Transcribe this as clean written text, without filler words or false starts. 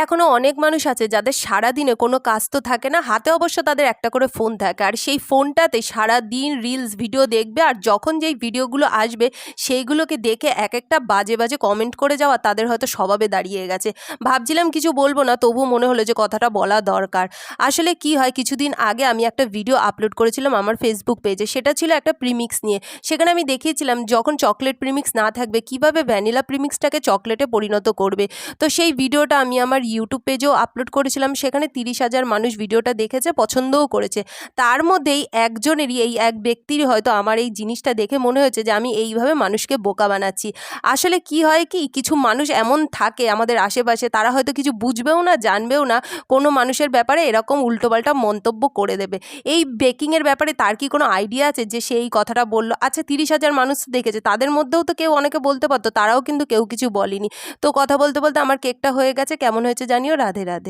এখনো অনেক মানুষ আছে যাদের সারাদিনে কোনো কাজ তো থাকে না, হাতে অবশ্য তাদের একটা করে ফোন থাকে, আর সেই ফোনটাতে সারাদিন রিলস ভিডিও দেখবে, আর যখন যেই ভিডিওগুলো আসবে সেইগুলোকে দেখে এক একটা বাজে বাজে কমেন্ট করে যাওয়া তাদের হয়তো স্বভাবে দাঁড়িয়ে গেছে। ভাবছিলাম কিছু বলবো না, তবু মনে হলো যে কথাটা বলা দরকার। আসলে কি হয়, কিছুদিন আগে আমি একটা ভিডিও আপলোড করেছিলাম আমার ফেসবুক পেজে, সেটা ছিল একটা প্রিমিক্স নিয়ে। সেখানে আমি দেখিয়েছিলাম যখন চকলেট প্রিমিক্স না থাকবে কিভাবে ভ্যানিলা প্রিমিক্সটাকে চকলেটে পরিণত করবে। তো সেই ভিডিওটা আমি আমার ইউটিউব পেজেও আপলোড করেছিলাম, সেখানে 30,000 মানুষ ভিডিওটা দেখেছে, পছন্দও করেছে। তার মধ্যেই একজনেরই, এই এক ব্যক্তির হয়তো আমার এই জিনিসটা দেখে মনে হয়েছে যে আমি এইভাবে মানুষকে বোকা বানাচ্ছি। আসলে কি হয় কি, কিছু মানুষ এমন থাকে আমাদের আশেপাশে, তারা হয়তো কিছু বুঝবেও না, জানবেও না, কোনো মানুষের ব্যাপারে এরকম উল্টোপাল্টা মন্তব্য করে দেবে। এই বেকিংয়ের ব্যাপারে তার কি কোনো আইডিয়া আছে যে সে এই কথাটা বলল? আচ্ছা, 30,000 মানুষ দেখেছে, তাদের মধ্যেও তো কেউ অনেকে বলতে পারতো, তারাও কিন্তু কেউ কিছু বলেনি। তো কথা বলতে বলতে আমার কেকটা হয়ে গেছে, কেমন হয়েছে জানিও। রাধে রাধে।